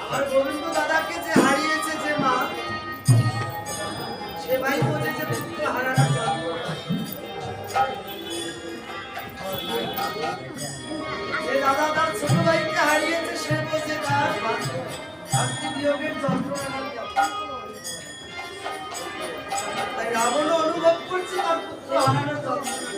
আমার গোবিন্দ দাদাকে যে হারিয়েছে যে মা, সে ভাই বলে যে পুত্র হারানোর যন্ত্রণা। যে দাদা তার ছোট ভাইকে হারিয়েছে, সে বলছে তার ভাতৃ বিয়োগের যন্ত্রণা। তাই রাবণ অনুভব করছে তার পুত্র হারানোর যন্ত্রণা।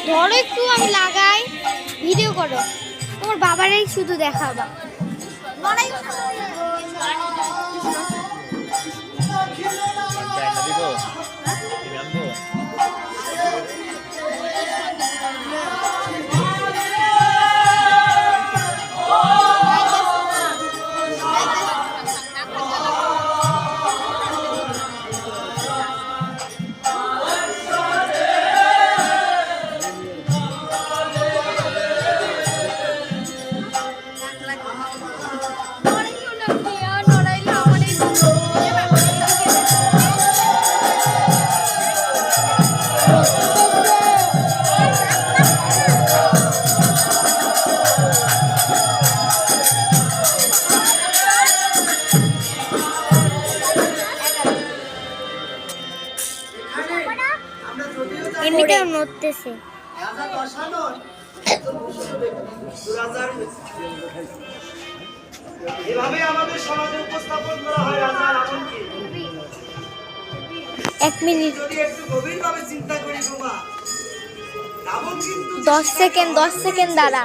ধরো একটু, আমি লাগাই, ভিডিও করো, তোমার বাবারই শুধু দেখাবা। এমনিতেও নড়তেছে। এভাবে আমাদের সমাজে উপস্থাপন করা হয় রাজা রাবণকে। 1 মিনিট, যদি একটু গভীরভাবে চিন্তা করি বাবা, রাবণ কিন্তু 10 সেকেন্ড দাঁড়া।